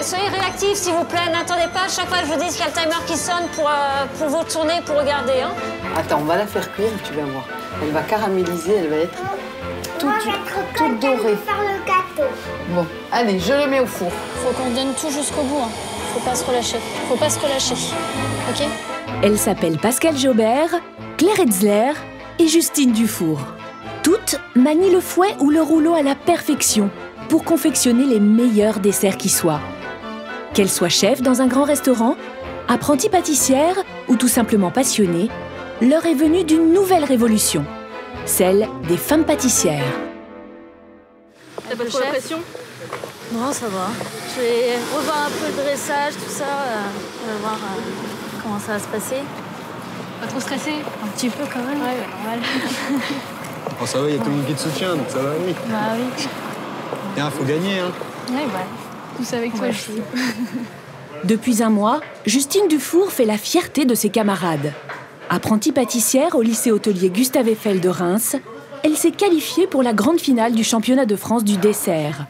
Soyez réactifs, s'il vous plaît. N'attendez pas à chaque fois que je vous dise qu'il y a le timer qui sonne pour vous tourner, pour regarder. Hein. Attends, on va la faire cuire, tu vas voir. Elle va caraméliser, elle va être toute dorée. Faire le gâteau. Bon, allez, je le mets au four. Faut qu'on donne tout jusqu'au bout. Hein. Faut pas se relâcher. Faut pas se relâcher. OK? Elles s'appellent Pascale Jaubert, Claire Etzler et Justine Dufour. Toutes manient le fouet ou le rouleau à la perfection pour confectionner les meilleurs desserts qui soient. Qu'elles soient chefs dans un grand restaurant, apprenties pâtissières ou tout simplement passionnées, l'heure est venue d'une nouvelle révolution, celle des femmes pâtissières. T'as pas trop la pression? Non, ça va. Je vais revoir un peu le dressage, tout ça. On va voir comment ça va se passer. Pas trop stressé? Un petit peu quand même. Ouais, normal. Oh, ça va, il y a tout le monde qui te soutient, donc ça va, oui. Bah oui. Tiens, faut gagner, hein. Ouais, bah. Tous avec toi, je suis. Depuis un mois, Justine Dufour fait la fierté de ses camarades. Apprentie pâtissière au lycée hôtelier Gustave Eiffel de Reims, elle s'est qualifiée pour la grande finale du championnat de France du dessert.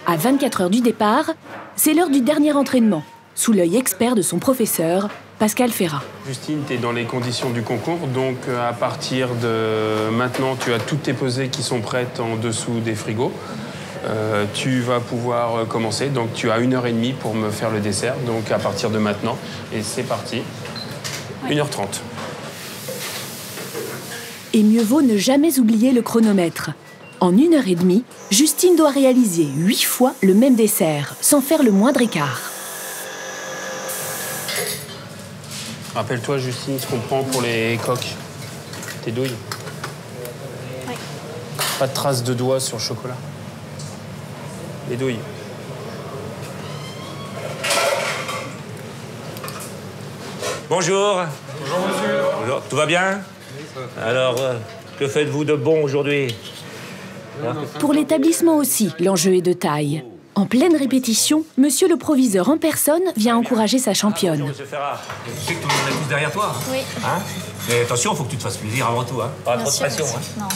À 24 heures du départ, c'est l'heure du dernier entraînement, sous l'œil expert de son professeur, Pascal Ferrat. Justine, tu es dans les conditions du concours, donc à partir de maintenant, tu as toutes tes pesées qui sont prêtes en dessous des frigos. Tu vas pouvoir commencer, donc tu as 1h30 pour me faire le dessert, donc à partir de maintenant, et c'est parti, 1h30. Et mieux vaut ne jamais oublier le chronomètre. En 1h30, Justine doit réaliser 8 fois le même dessert, sans faire le moindre écart. Rappelle-toi, Justine, ce qu'on prend pour les coques, tes douilles. Oui. Pas de traces de doigts sur le chocolat. Les douilles. Bonjour. Bonjour, monsieur. Bonjour. Tout va bien? Alors, que faites-vous de bon aujourd'hui? Pour l'établissement aussi, l'enjeu est de taille. En pleine répétition, monsieur le proviseur en personne vient encourager sa championne. Monsieur Ferrat. Tu sais que tout le monde est tous derrière toi. Oui. Hein? Mais attention, faut que tu te fasses plaisir avant tout. Hein? Pas trop de pression. Hein. Non.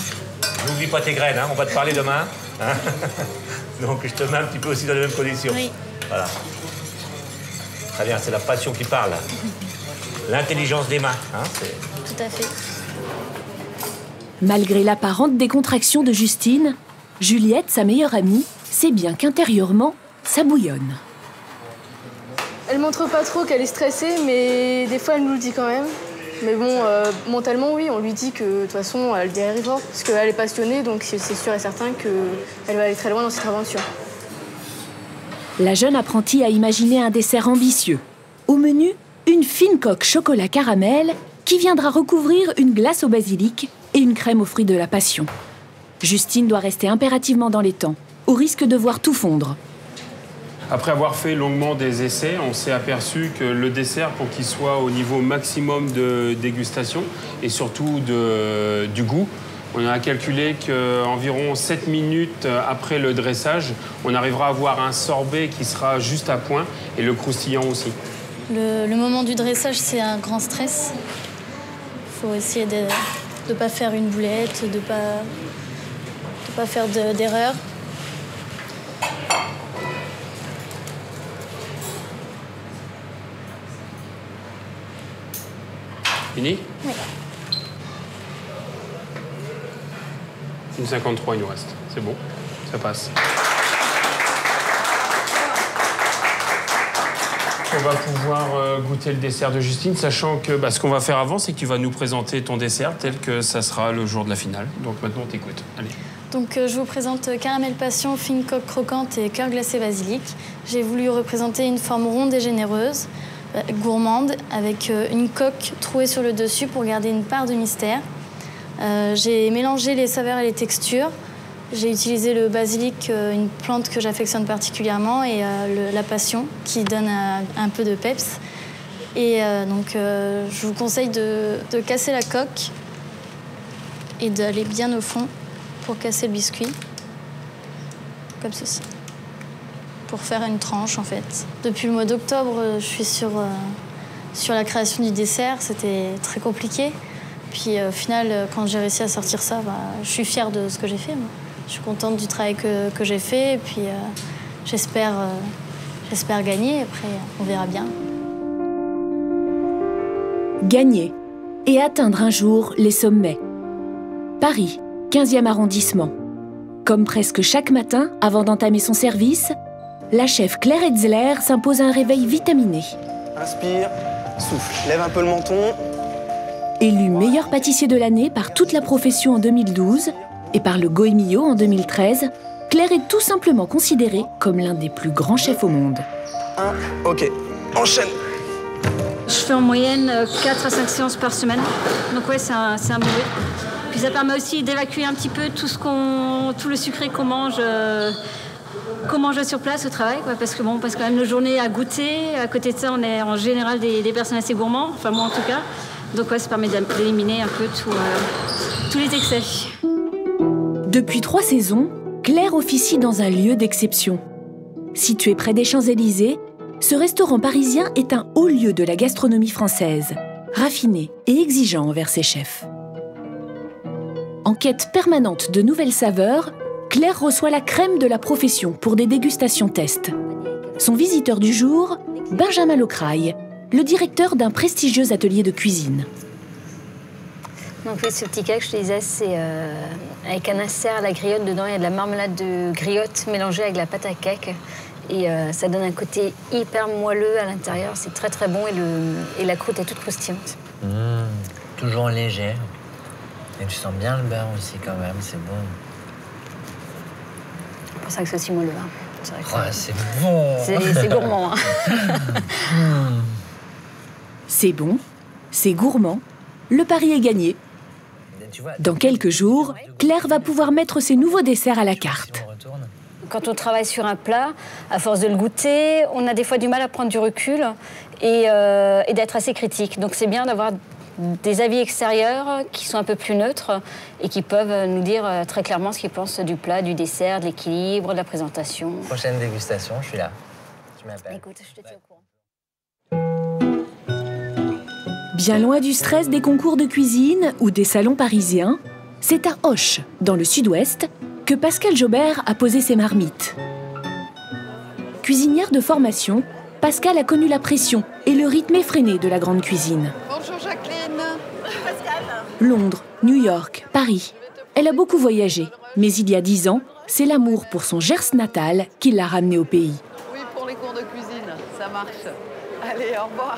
N'oublie pas tes graines, hein. On va te parler demain. Hein. Donc je te mets un petit peu aussi dans les mêmes conditions. Oui. Voilà. Très bien, c'est la passion qui parle. L'intelligence des mains. Hein, Tout à fait. Malgré l'apparente décontraction de Justine, Juliette, sa meilleure amie, sait bien qu'intérieurement, ça bouillonne. Elle montre pas trop qu'elle est stressée, mais des fois elle nous le dit quand même. Mais bon, mentalement, oui, on lui dit que de toute façon, elle y arrivera. Parce qu'elle est passionnée, donc c'est sûr et certain qu'elle va aller très loin dans cette aventure. La jeune apprentie a imaginé un dessert ambitieux. Au menu, une fine coque chocolat caramel qui viendra recouvrir une glace au basilic et une crème aux fruits de la passion. Justine doit rester impérativement dans les temps, au risque de voir tout fondre. Après avoir fait longuement des essais, on s'est aperçu que le dessert, pour qu'il soit au niveau maximum de dégustation et surtout du goût, on a calculé qu'environ 7 minutes après le dressage, on arrivera à avoir un sorbet qui sera juste à point et le croustillant aussi. Le moment du dressage, c'est un grand stress. Il faut essayer de ne pas faire une boulette, de pas faire d'erreur. Fini? Oui. Une 53, il nous reste. C'est bon, ça passe. On va pouvoir goûter le dessert de Justine, sachant que ce qu'on va faire avant, c'est que tu vas nous présenter ton dessert tel que ça sera le jour de la finale. Donc maintenant, on t'écoute. Allez. Donc je vous présente caramel passion, fine coque croquante et cœur glacé basilic. J'ai voulu représenter une forme ronde et généreuse, gourmande, avec une coque trouée sur le dessus pour garder une part de mystère. J'ai mélangé les saveurs et les textures. J'ai utilisé le basilic, une plante que j'affectionne particulièrement, et la passion, qui donne un peu de peps. Et donc, je vous conseille de casser la coque et d'aller bien au fond pour casser le biscuit, comme ceci, pour faire une tranche, en fait. Depuis le mois d'octobre, je suis sur la création du dessert. C'était très compliqué, puis au final, quand j'ai réussi à sortir ça, je suis fière de ce que j'ai fait. Moi. Je suis contente du travail que j'ai fait, et puis j'espère gagner. Après, on verra bien. Gagner et atteindre un jour les sommets. Paris, 15e arrondissement. Comme presque chaque matin, avant d'entamer son service, la chef Claire Etzler s'impose un réveil vitaminé. Inspire, souffle, lève un peu le menton. Élu meilleur pâtissier de l'année par toute la profession en 2012 et par le Goemio en 2013, Claire est tout simplement considérée comme l'un des plus grands chefs au monde. Ok, enchaîne. Je fais en moyenne 4 à 5 séances par semaine, donc ouais, c'est un bon rythme. Puis ça permet aussi d'évacuer un petit peu tout le sucré qu'on mange sur place au travail, quoi, parce qu'on passe quand même nos journées à goûter. À côté de ça, on est en général des personnes assez gourmands, enfin moi en tout cas. Donc ouais, ça permet d'éliminer un peu tous les excès. Depuis 3 saisons, Claire officie dans un lieu d'exception. Situé près des Champs-Élysées, ce restaurant parisien est un haut lieu de la gastronomie française, raffiné et exigeant envers ses chefs. En quête permanente de nouvelles saveurs, Claire reçoit la crème de la profession pour des dégustations tests. Son visiteur du jour, Benjamin Locraille, le directeur d'un prestigieux atelier de cuisine. Donc ce petit cake, je te disais, c'est avec un insert à la griotte. Dedans, il y a de la marmelade de griotte mélangée avec de la pâte à cake. Et ça donne un côté hyper moelleux à l'intérieur. C'est très très bon et la croûte est toute croustillante. Toujours légère. Et tu sens bien le beurre aussi quand même, c'est bon. C'est pour ça que c'est aussi moelleux. Hein. C'est bon. C'est gourmand. Hein. C'est bon, c'est gourmand. Le pari est gagné. Dans quelques jours, Claire va pouvoir mettre ses nouveaux desserts à la carte. Quand on travaille sur un plat, à force de le goûter, on a des fois du mal à prendre du recul et d'être assez critique. Donc c'est bien d'avoir des avis extérieurs qui sont un peu plus neutres et qui peuvent nous dire très clairement ce qu'ils pensent du plat, du dessert, de l'équilibre, de la présentation. Prochaine dégustation, je suis là. Tu m'appelles. Écoute, je te tiens au courant. Bien loin du stress des concours de cuisine ou des salons parisiens, c'est à Auch, dans le sud-ouest, que Pascale Jaubert a posé ses marmites. Cuisinière de formation, Pascale a connu la pression et le rythme effréné de la grande cuisine. Bonjour Jacqueline. Londres, New York, Paris. Elle a beaucoup voyagé, mais il y a 10 ans, c'est l'amour pour son Gers natal qui l'a ramenée au pays. Oui, pour les cours de cuisine, ça marche. Allez, au revoir.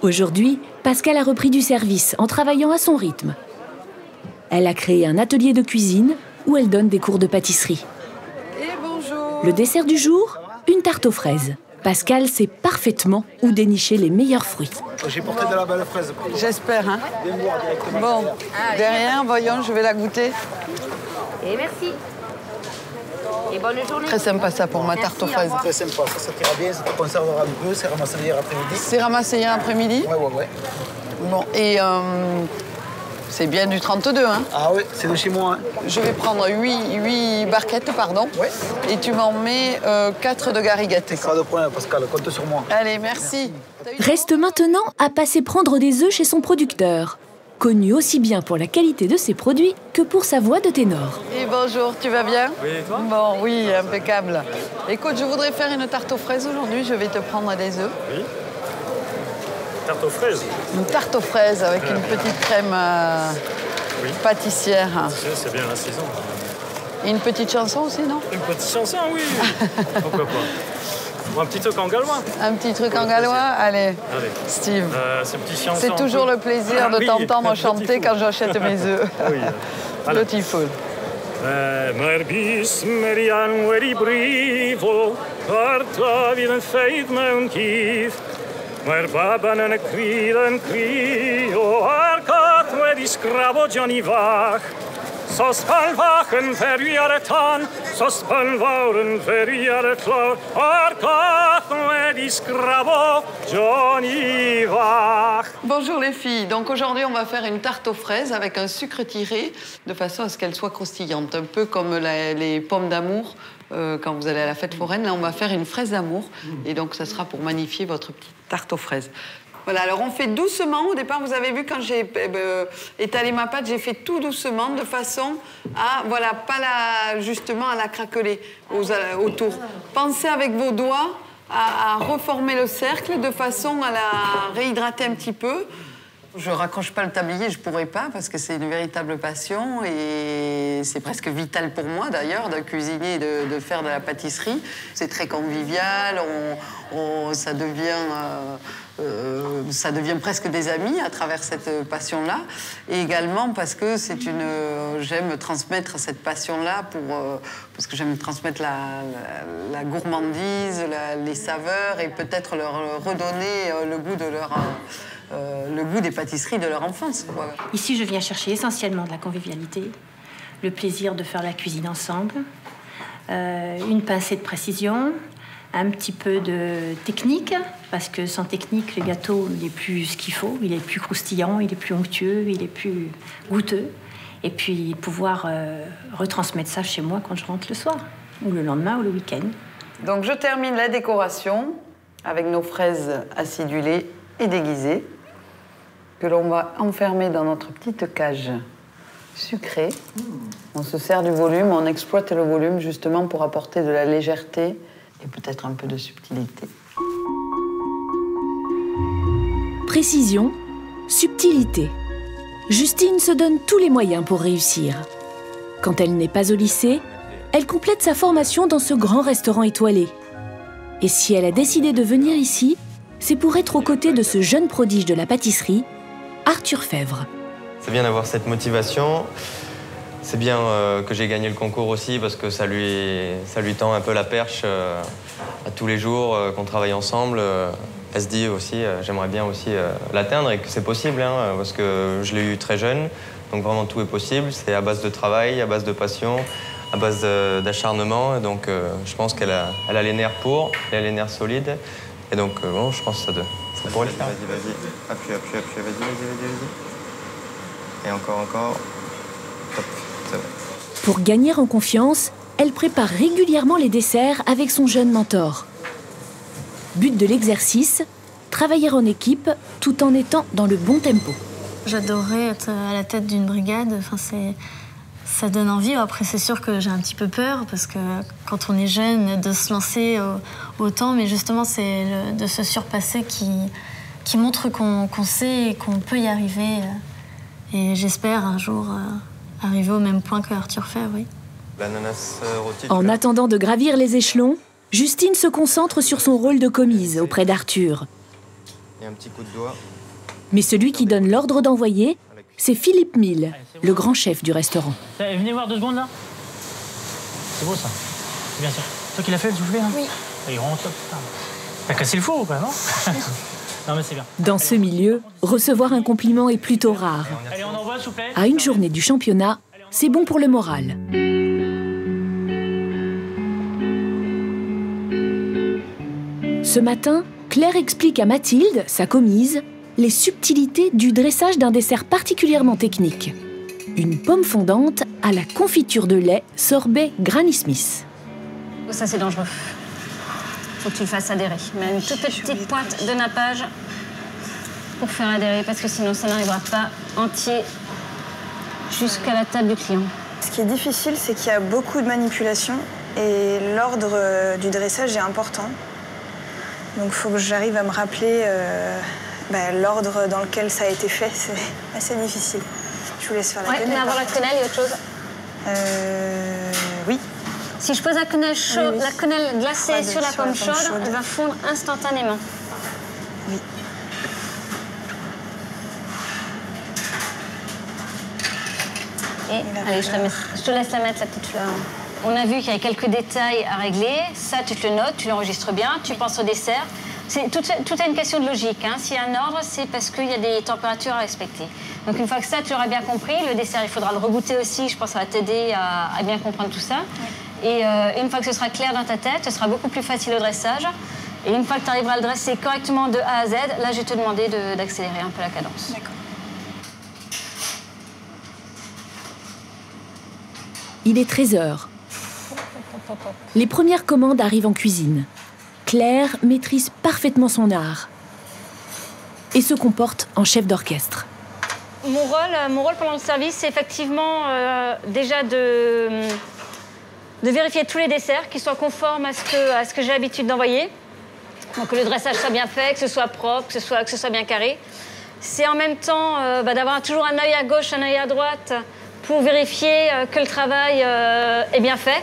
Aujourd'hui, Pascale a repris du service en travaillant à son rythme. Elle a créé un atelier de cuisine où elle donne des cours de pâtisserie. Et bonjour. Le dessert du jour, une tarte aux fraises. Pascale sait parfaitement où dénicher les meilleurs fruits. J'ai porté de la belle fraise. J'espère, hein. Bon, derrière, voyons, je vais la goûter. Et merci. Et bonne journée. Très sympa ça pour ma tarte aux fraises. Très sympa, ça t'ira bien, ça te conservera un peu, c'est ramassé hier après-midi. C'est ramassé hier après-midi? Ouais. Bon, et c'est bien du 32, hein? Ah oui, c'est de chez moi. Hein. Je vais prendre 8 barquettes, pardon. Ouais. Et tu m'en mets 4 de gariguettes. Pas de problème, Pascal, compte sur moi. Allez, merci. Reste maintenant à passer prendre des œufs chez son producteur, connu aussi bien pour la qualité de ses produits que pour sa voix de ténor. Et bonjour, tu vas bien? Oui, et toi? Bon, oui, impeccable. Écoute, je voudrais faire une tarte aux fraises aujourd'hui. Je vais te prendre des œufs. Oui. Tarte aux fraises? Une tarte aux fraises avec une petite crème pâtissière. C'est bien la saison. Et une petite chanson aussi, non? Une petite chanson, oui. Pourquoi pas? Ou un petit truc en gallois. Un petit truc en gallois? Allez, Steve. C'est toujours le plaisir de t'entendre chanter quand j'achète mes œufs. Oui. Beautiful. Mae'r baban yn y crio a'r gath wedi sgrafo Johnny fach. Sos pan fach yn feri ar y tan, sos pan fawr yn feri ar y tlawr, a'r gath wedi sgrafo Johnny fach. Bonjour les filles, donc aujourd'hui on va faire une tarte aux fraises avec un sucre tiré de façon à ce qu'elle soit croustillante, un peu comme les pommes d'amour. Quand vous allez à la fête foraine, là on va faire une fraise d'amour et donc ça sera pour magnifier votre petite tarte aux fraises. Voilà, alors on fait doucement. Au départ, vous avez vu, quand j'ai étalé ma pâte, j'ai fait tout doucement, de façon à, voilà, pas justement à la craqueler autour. Pensez avec vos doigts à reformer le cercle de façon à la réhydrater un petit peu. Je raccroche pas le tablier, je pourrais pas, parce que c'est une véritable passion et c'est presque vital pour moi d'ailleurs de cuisiner et de faire de la pâtisserie. C'est très convivial, ça devient presque des amis à travers cette passion-là. Et également parce que j'aime transmettre cette passion-là parce que j'aime transmettre la gourmandise, les saveurs et peut-être leur redonner le goût des pâtisseries de leur enfance. Quoi. Ici, je viens chercher essentiellement de la convivialité, le plaisir de faire la cuisine ensemble, une pincée de précision, un petit peu de technique, parce que sans technique, le gâteau, il est plus ce qu'il faut, il est plus croustillant, il est plus onctueux, il est plus goûteux. Et puis pouvoir retransmettre ça chez moi quand je rentre le soir, ou le lendemain, ou le week-end. Donc je termine la décoration avec nos fraises acidulées et déguisées, que l'on va enfermer dans notre petite cage sucrée. On se sert du volume, on exploite le volume justement pour apporter de la légèreté et peut-être un peu de subtilité. Précision, subtilité. Justine se donne tous les moyens pour réussir. Quand elle n'est pas au lycée, elle complète sa formation dans ce grand restaurant étoilé. Et si elle a décidé de venir ici, c'est pour être aux côtés de ce jeune prodige de la pâtisserie, Arthur Fèvre. C'est bien d'avoir cette motivation. C'est bien que j'ai gagné le concours aussi parce que ça lui tend un peu la perche à tous les jours qu'on travaille ensemble. Elle se dit aussi, j'aimerais bien aussi l'atteindre et que c'est possible parce que je l'ai eu très jeune. Donc vraiment tout est possible. C'est à base de travail, à base de passion, à base d'acharnement. Donc je pense qu'elle a les nerfs pour, elle a les nerfs solides. Et donc bon, je pense que ça pourrait le faire. Vas-y. Appuie. Vas-y. Et encore. Hop, c'est bon. Pour gagner en confiance, elle prépare régulièrement les desserts avec son jeune mentor. But de l'exercice, travailler en équipe tout en étant dans le bon tempo. J'adorerais être à la tête d'une brigade. Enfin, ça donne envie. Après, c'est sûr que j'ai un petit peu peur parce que quand on est jeune, de se lancer autant, mais justement, c'est de se surpasser qui montre qu'on sait et qu'on peut y arriver. Et j'espère un jour arriver au même point que Arthur Fèvre, oui. L'ananas rôti. En attendant de gravir les échelons, Justine se concentre sur son rôle de commise auprès d'Arthur. Et un petit coup de doigt. Mais celui qui donne l'ordre d'envoyer, c'est Philippe Mille, le grand chef du restaurant. Venez voir 2 secondes là. C'est beau ça. C'est bien sûr. Toi qui l'as fait le soufflé là. Oui. Il rentre. T'as cassé le four ou pas, non? Non mais c'est bien. Dans ce milieu, recevoir un compliment est plutôt rare. Allez, on envoie, s'il vous plaît. À une journée du championnat, c'est bon pour le moral. Ce matin, Claire explique à Mathilde, sa commise, les subtilités du dressage d'un dessert particulièrement technique. Une pomme fondante à la confiture de lait sorbet Granny Smith. Ça, c'est dangereux. Faut que tu le fasses adhérer. Mais une toute petite pointe de nappage pour faire adhérer, parce que sinon, ça n'arrivera pas entier jusqu'à la table du client. Ce qui est difficile, c'est qu'il y a beaucoup de manipulations et l'ordre du dressage est important. Donc il faut que j'arrive à me rappeler l'ordre dans lequel ça a été fait. C'est assez difficile. Je vous laisse faire la quenelle. Mais avant la quenelle, il y a autre chose Oui. Si je pose la quenelle chaude, Oui. la quenelle glacée sur la pomme chaude, elle va fondre instantanément. Oui. Et allez, je te laisse la mettre, la petite fleur. On a vu qu'il y avait quelques détails à régler. Ça, tu te le notes, tu l'enregistres bien, tu penses au dessert. Tout est une question de logique. S'il y a un ordre, c'est parce qu'il y a des températures à respecter. Donc une fois que ça, tu l'auras bien compris, le dessert, il faudra le regoûter aussi. Je pense que ça va t'aider à bien comprendre tout ça. Et une fois que ce sera clair dans ta tête, ce sera beaucoup plus facile au dressage. Et une fois que tu arriveras à le dresser correctement de A à Z, là, je vais te demander d'accélérer un peu la cadence. D'accord. Il est 13h. Les premières commandes arrivent en cuisine. Claire maîtrise parfaitement son art. et se comporte en chef d'orchestre. Mon rôle pendant le service, c'est effectivement déjà de vérifier tous les desserts, qu'ils soient conformes à ce que j'ai l'habitude d'envoyer. Donc que le dressage soit bien fait, que ce soit propre, que ce soit bien carré. C'est en même temps d'avoir toujours un œil à gauche, un œil à droite pour vérifier que le travail est bien fait.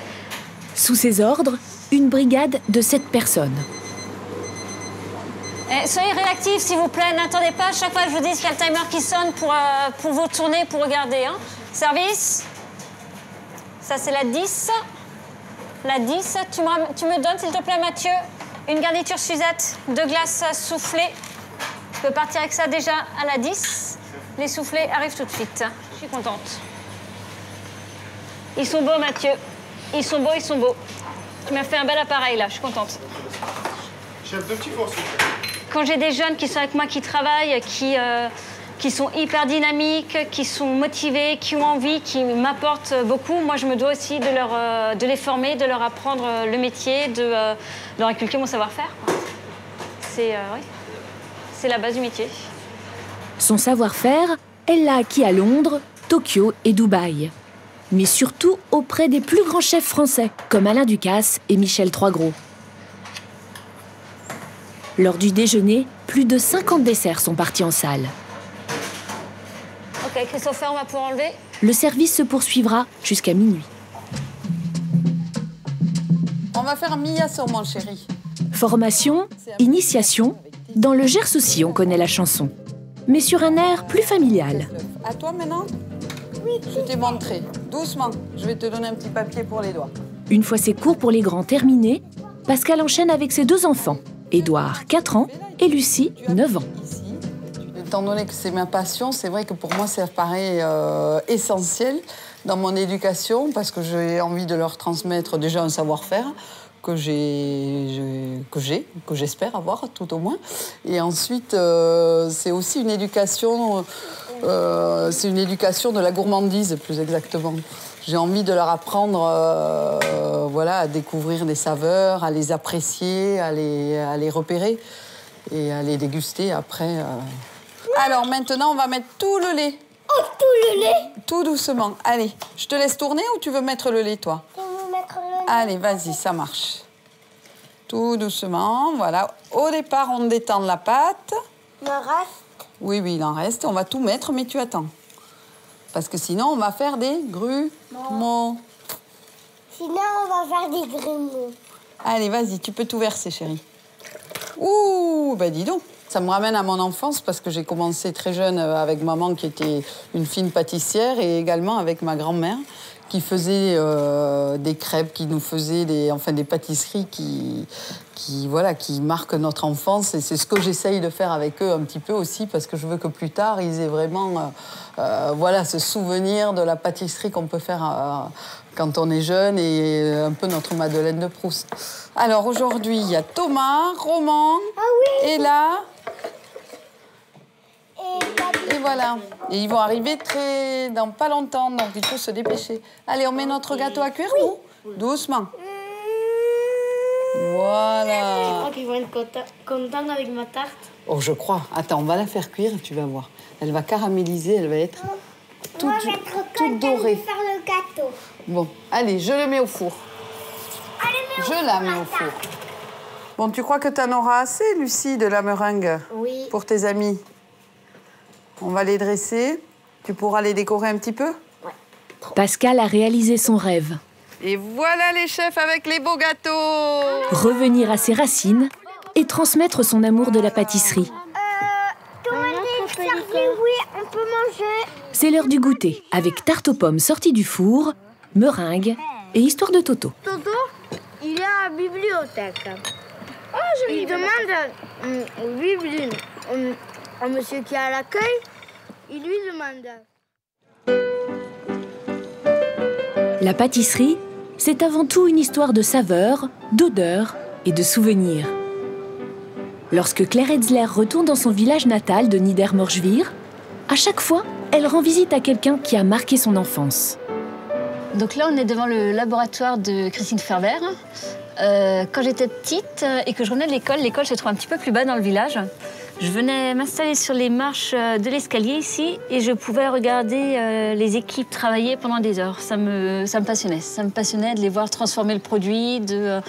Sous ses ordres, une brigade de 7 personnes. Soyez réactifs, s'il vous plaît. N'attendez pas à chaque fois que je vous dise qu'il y a le timer qui sonne pour vous tourner, pour regarder. Hein. Service. Ça, c'est la 10. La 10. Tu me donnes, s'il te plaît, Mathieu, une garniture Suzette, 2 glaces soufflées. Je peux partir avec ça déjà à la 10. Les soufflés arrivent tout de suite. Je suis contente. Ils sont beaux, Mathieu. Ils sont beaux, ils sont beaux. Tu m'as fait un bel appareil, là. Je suis contente. Chef, 2 petits fours, s'il vous plaît. Quand j'ai des jeunes qui sont avec moi, qui travaillent, qui sont hyper dynamiques, qui sont motivés, qui ont envie, qui m'apportent beaucoup, moi, je me dois aussi de les former, de leur apprendre le métier, de leur inculquer mon savoir-faire. C'est la base du métier. Son savoir-faire, elle l'a acquis à Londres, Tokyo et Dubaï. Mais surtout auprès des plus grands chefs français, comme Alain Ducasse et Michel Troisgros. Lors du déjeuner, plus de 50 desserts sont partis en salle. Ok, Christopher, on va pouvoir enlever. Le service se poursuivra jusqu'à minuit. On va faire un Mia-Sor, mon chéri. Formation, initiation. Dans le Gers aussi, on connaît la chanson. Mais sur un air plus familial. À toi maintenant? Oui. Je t'ai montré. Doucement. Je vais te donner un petit papier pour les doigts. Une fois ses cours pour les grands terminés, Pascal enchaîne avec ses 2 enfants. Édouard, 4 ans, et Lucie, 9 ans. Étant donné que c'est ma passion, c'est vrai que pour moi, ça paraît essentiel dans mon éducation, parce que j'ai envie de leur transmettre déjà un savoir-faire que j'espère avoir, tout au moins. Et ensuite, c'est aussi une éducation, de la gourmandise, plus exactement. J'ai envie de leur apprendre à découvrir des saveurs, à les apprécier, à les repérer et à les déguster après. Alors maintenant, on va mettre tout le lait. Oh, tout le lait? Tout doucement. Allez, je te laisse tourner ou tu veux mettre le lait, toi? Je veux mettre le lait. Allez, vas-y, ça marche. Tout doucement, voilà. Au départ, on détend la pâte. Il en reste? Oui, il en reste. On va tout mettre, mais tu attends. Parce que sinon, on va faire des grumeaux. Sinon, on va faire des grumeaux. Allez, vas-y, tu peux tout verser, chérie. Ouh, dis donc. Ça me ramène à mon enfance parce que j'ai commencé très jeune avec maman qui était une fine pâtissière et également avec ma grand-mère qui faisait des crêpes, qui nous faisait des pâtisseries qui marquent notre enfance. Et c'est ce que j'essaye de faire avec eux un petit peu aussi parce que je veux que plus tard, ils aient vraiment ce souvenir de la pâtisserie qu'on peut faire quand on est jeune et un peu notre Madeleine de Proust. Alors aujourd'hui, il y a Thomas, Roman, Ella. Et voilà. Et ils vont arriver dans pas longtemps, donc il faut se dépêcher. Allez, on met notre gâteau à cuire, nous? Doucement. Voilà. Je crois qu'ils vont être contents avec ma tarte. Oh, je crois. Attends, on va la faire cuire, tu vas voir. Elle va caraméliser, elle va être toute dorée. Faire le gâteau. Bon, allez, je le mets au four. Je la mets au four. Bon, tu crois que tu en auras assez, Lucie, de la meringue? Oui. Pour tes amis? On va les dresser. Tu pourras les décorer un petit peu? Ouais. Pascal a réalisé son rêve. Et voilà les chefs avec les beaux gâteaux. Revenir à ses racines et transmettre son amour de la pâtisserie. Tout le monde est servi, oui, on peut manger. C'est l'heure du goûter, avec tarte aux pommes sortie du four, meringue et histoire de Toto. Toto, il est à la bibliothèque. Oh, je lui demande au monsieur qui est à l'accueil, il lui demande. La pâtisserie, c'est avant tout une histoire de saveurs, d'odeurs et de souvenirs. Lorsque Claire Etzler retourne dans son village natal de Niedermorschwihr, à chaque fois, elle rend visite à quelqu'un qui a marqué son enfance. Donc là, on est devant le laboratoire de Christine Ferber. Quand j'étais petite et que je revenais de l'école se trouve un petit peu plus bas dans le village. Je venais m'installer sur les marches de l'escalier ici et je pouvais regarder les équipes travailler pendant des heures. Ça me passionnait. Ça me passionnait de les voir transformer le produit, de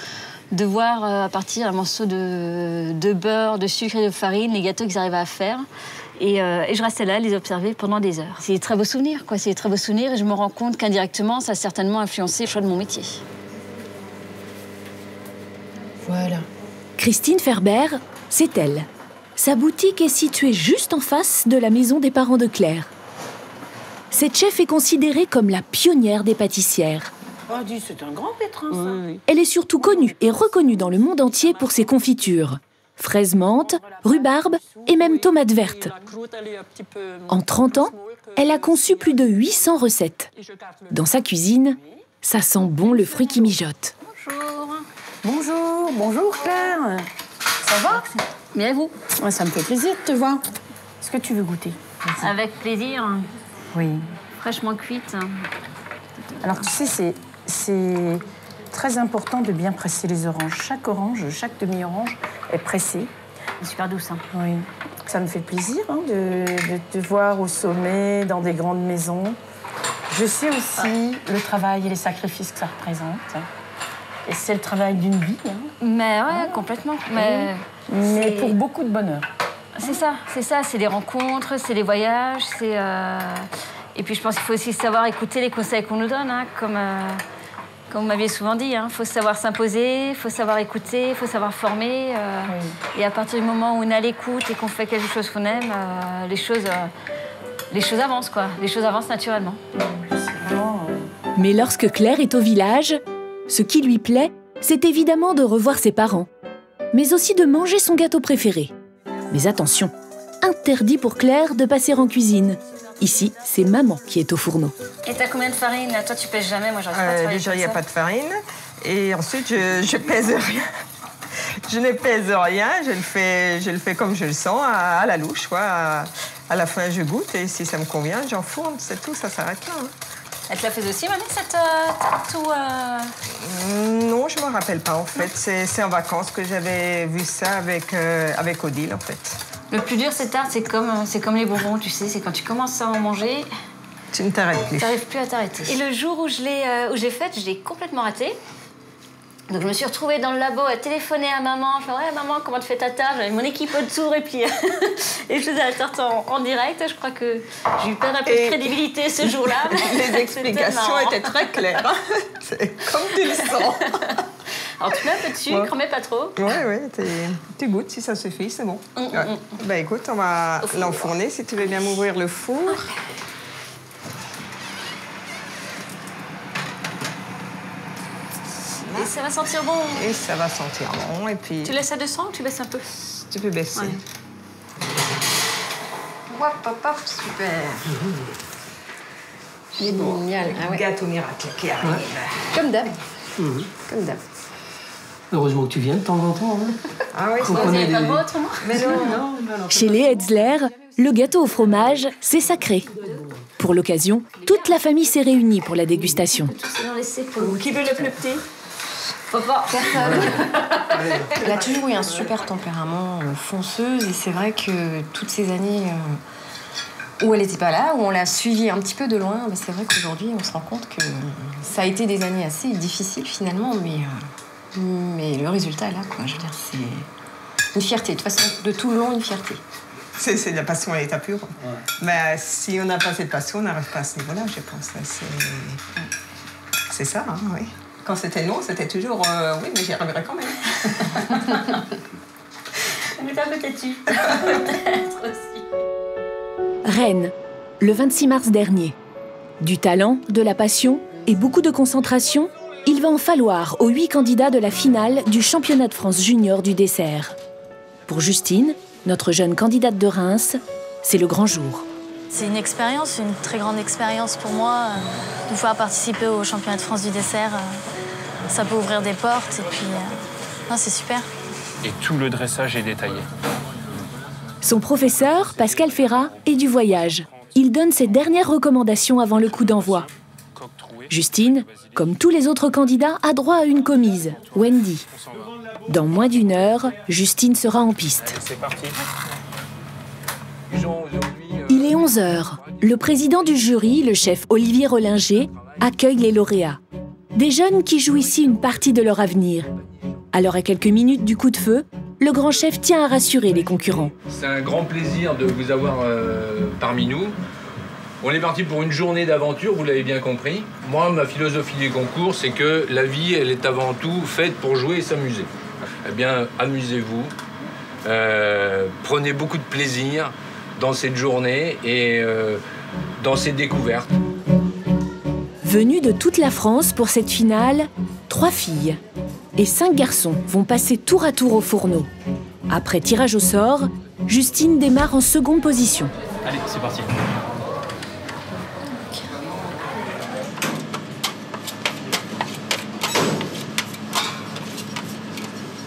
voir à partir d'un morceau de beurre, de sucre et de farine, les gâteaux qu'ils arrivaient à faire. Et je restais là, les observer pendant des heures. C'est des très beaux souvenirs, quoi. C'est des très beaux souvenirs et je me rends compte qu'indirectement, ça a certainement influencé le choix de mon métier. Voilà. Christine Ferber, c'est elle. Sa boutique est située juste en face de la maison des parents de Claire. Cette chef est considérée comme la pionnière des pâtissières. Oh, dis, c'est un grand pétrin, ça. Oui. Elle est surtout connue et reconnue dans le monde entier pour ses confitures. Fraises menthe, rhubarbe et même tomates vertes. En 30 ans, elle a conçu plus de 800 recettes. Dans sa cuisine, ça sent bon le fruit qui mijote. Bonjour. Bonjour, bonjour Claire. Ça va? Bien, vous? Ouais, ça me fait plaisir de te voir. Est-ce que tu veux goûter? Avec plaisir. Oui. Fraîchement cuite. Alors tu sais, c'est très important de bien presser les oranges. Chaque orange, chaque demi-orange est pressée. C'est super douce. Hein. Oui. Ça me fait plaisir de te voir au sommet, dans des grandes maisons. Je sais aussi le travail et les sacrifices que ça représente. Et c'est le travail d'une vie. Hein. Mais ouais, complètement. Mais pour beaucoup de bonheur. C'est ça. C'est des rencontres, c'est des voyages, c'est... Et puis je pense qu'il faut aussi savoir écouter les conseils qu'on nous donne, hein, comme vous m'aviez souvent dit. Il faut savoir s'imposer, il faut savoir écouter, il faut savoir former. Et à partir du moment où on est à l'écoute et qu'on fait quelque chose qu'on aime, les choses avancent, quoi. Les choses avancent naturellement. Mais lorsque Claire est au village, ce qui lui plaît, c'est évidemment de revoir ses parents, mais aussi de manger son gâteau préféré. Mais attention, interdit pour Claire de passer en cuisine. Ici, c'est maman qui est au fourneau. Et t'as combien de farine? Toi, tu pèses jamais, moi j'arrive pas à travailler. Déjà, il n'y a pas de farine. Et ensuite, je pèse rien. Je ne pèse rien, je le fais comme je le sens, à la louche, quoi. À la fin, je goûte et si ça me convient, j'enfourne, c'est tout, ça s'arrête là. Hein. Elle te la fait aussi, mamie, cette tout Non, je ne me rappelle pas, en fait. C'est en vacances que j'avais vu ça avec Odile, en fait. Le plus dur, cette tarte, c'est comme les bonbons, tu sais. C'est quand tu commences à en manger... Tu ne t'arrêtes plus. Tu n'arrives plus à t'arrêter. Et le jour où j'ai faite, je l'ai complètement ratée. Donc je me suis retrouvée dans le labo à téléphoner à maman. Je me suis dit, ouais, maman, comment tu fais ta tarte? J'avais mon équipe autour et puis... et je faisais la tarte en direct. Je crois que j'ai eu perdu un peu de crédibilité ce jour-là. Les explications étaient très claires. C'est comme tu le sens. Alors tu mets un peu de sucre, mais pas trop. Oui, tu goûtes, si ça suffit, c'est bon. Bah écoute, on va l'enfourner si tu veux bien m'ouvrir le four. Et ça va sentir bon. Et ça va sentir bon, et puis... Tu laisses à 200 ou tu baisses un peu? Tu peux baisser. Ouais. Hop, hop, hop, super. Génial. Ah ouais. Gâteau miracle qui arrive. Ouais. Comme d'hab. Comme d'hab. Heureusement que tu viens de temps en temps. Hein. Ah oui, vous n'avez pas le mot autrement? Mais non. Chez les Hetzler, le gâteau au fromage, c'est sacré. Pour l'occasion, toute la famille s'est réunie pour la dégustation. Qui veut le plus petit? Elle a toujours eu un super tempérament, fonceuse, et c'est vrai que toutes ces années où elle n'était pas là, où on l'a suivie un petit peu de loin, c'est vrai qu'aujourd'hui on se rend compte que ça a été des années assez difficiles finalement, mais le résultat est là, quoi. Je veux dire, c'est une fierté, de toute façon, de tout le long, une fierté. C'est de la passion à l'état pur. Ouais. Mais si on n'a pas cette passion, on n'arrive pas à ce niveau-là, je pense. C'est ça, hein, oui. Quand c'était non, c'était toujours oui, mais j'y arriverai quand même. Mais t'as peut-être eu. Peut-être aussi. Rennes, le 26 mars dernier. Du talent, de la passion et beaucoup de concentration, il va en falloir aux 8 candidats de la finale du championnat de France junior du dessert. Pour Justine, notre jeune candidate de Reims, c'est le grand jour. C'est une expérience, une très grande expérience pour moi, de pouvoir participer au championnat de France du dessert. Ça peut ouvrir des portes et puis c'est super. Et tout le dressage est détaillé. Son professeur, Pascal Ferrat, est du voyage. Il donne ses dernières recommandations avant le coup d'envoi. Justine, comme tous les autres candidats, a droit à une commise, Wendy. Dans moins d'1 heure, Justine sera en piste. C'est parti. Il est 11 h. Le président du jury, le chef Olivier Rollinger, accueille les lauréats. Des jeunes qui jouent ici une partie de leur avenir. Alors à quelques minutes du coup de feu, le grand chef tient à rassurer les concurrents. C'est un grand plaisir de vous avoir parmi nous. On est parti pour une journée d'aventure, vous l'avez bien compris. Moi, ma philosophie des concours, c'est que la vie, elle est avant tout faite pour jouer et s'amuser. Eh bien, amusez-vous, prenez beaucoup de plaisir dans cette journée et dans ces découvertes. Venus de toute la France pour cette finale, 3 filles et 5 garçons vont passer tour à tour au fourneau. Après tirage au sort, Justine démarre en seconde position. Allez, c'est parti.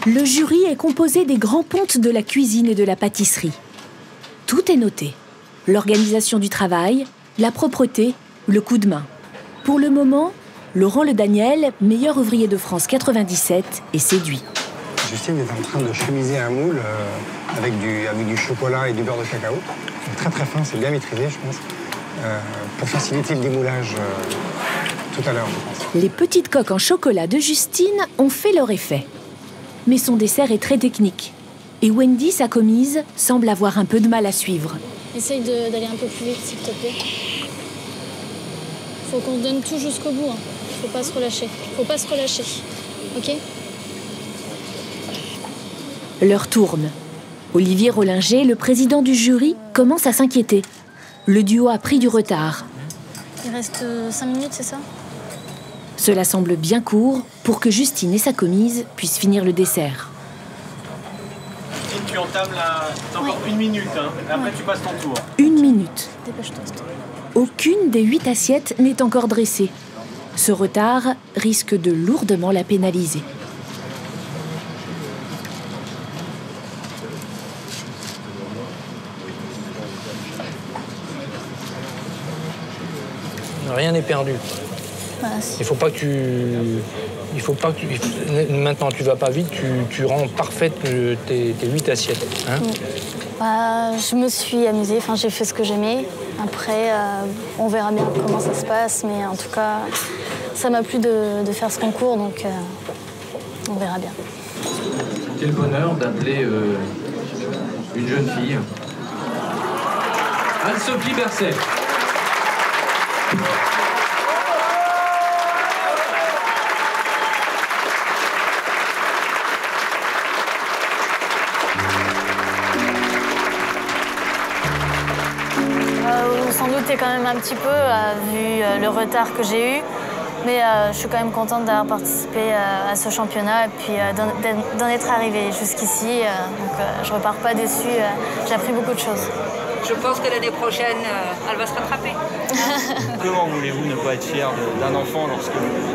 Le jury est composé des grands pontes de la cuisine et de la pâtisserie. Tout est noté. L'organisation du travail, la propreté, le coup de main. Pour le moment, Laurent Le Daniel, meilleur ouvrier de France 97, est séduit. Justine est en train de chemiser un moule avec du chocolat et du beurre de cacao. C'est très très fin, c'est bien maîtrisé, je pense, pour faciliter le démoulage tout à l'heure, je pense. Les petites coques en chocolat de Justine ont fait leur effet. Mais son dessert est très technique. Et Wendy, sa commise, semble avoir un peu de mal à suivre. Essaye d'aller un peu plus vite, s'il te plaît. Faut qu'on donne tout jusqu'au bout. Hein. Faut pas se relâcher. Faut pas se relâcher. Ok ? L'heure tourne. Olivier Rollinger, le président du jury, commence à s'inquiéter. Le duo a pris du retard. Il reste 5 minutes, c'est ça ? Cela semble bien court pour que Justine et sa commise puissent finir le dessert. Justine, tu entames T'as encore 1 minute, hein. Et après tu passes ton tour. 1 minute. Dépêche-toi, s'il te plaît. Aucune des 8 assiettes n'est encore dressée. Ce retard risque de lourdement la pénaliser. Rien n'est perdu. Voilà, si. Il faut pas que maintenant tu vas pas vite, tu rends parfaite tes 8 assiettes. Hein. Je me suis amusée, enfin, j'ai fait ce que j'aimais. Après, on verra bien comment ça se passe, mais en tout cas, ça m'a plu de faire ce concours, donc on verra bien. Quel bonheur d'appeler une jeune fille. Anne-Sophie Berset. Sans doute quand même un petit peu, vu le retard que j'ai eu. Mais je suis quand même contente d'avoir participé à ce championnat et puis d'en être arrivée jusqu'ici. Donc je repars pas déçue, j'ai appris beaucoup de choses. Je pense que l'année prochaine, elle va se rattraper. Comment voulez-vous ne pas être fier d'un enfant lorsque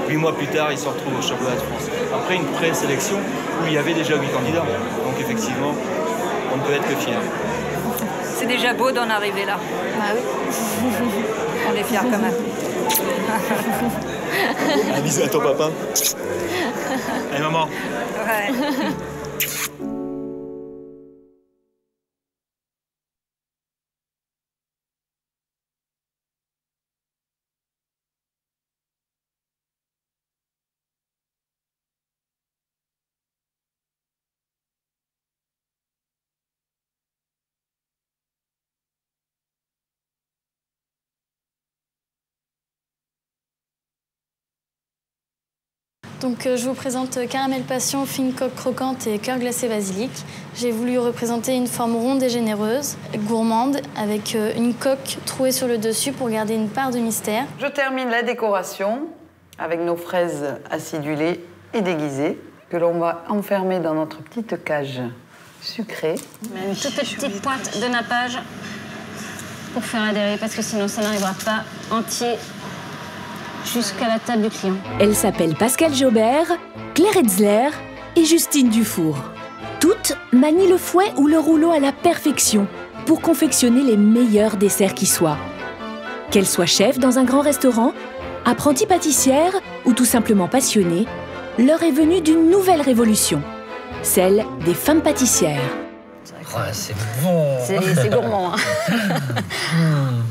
8 mois plus tard, il se retrouve au championnat de France? Après une présélection où il y avait déjà 8 candidats. Donc effectivement, on ne peut être que fier. C'est déjà beau d'en arriver là. Bah oui. On est fiers quand même. Un bisou à ton papa. Allez maman. Ouais. Donc je vous présente Caramel Passion, fine coque croquante et cœur glacé basilic. J'ai voulu représenter une forme ronde et généreuse, gourmande, avec une coque trouée sur le dessus pour garder une part de mystère. Je termine la décoration avec nos fraises acidulées et déguisées que l'on va enfermer dans notre petite cage sucrée. Une toute petite pointe de nappage pour faire adhérer, parce que sinon ça n'arrivera pas entier jusqu'à la table du client. Elles s'appellent Pascale Jaubert, Claire Etzler et Justine Dufour. Toutes manient le fouet ou le rouleau à la perfection pour confectionner les meilleurs desserts qui soient. Qu'elles soient chefs dans un grand restaurant, apprenties pâtissières ou tout simplement passionnées, l'heure est venue d'une nouvelle révolution, celle des femmes pâtissières. Ouais, c'est bon. C'est gourmand. Hein.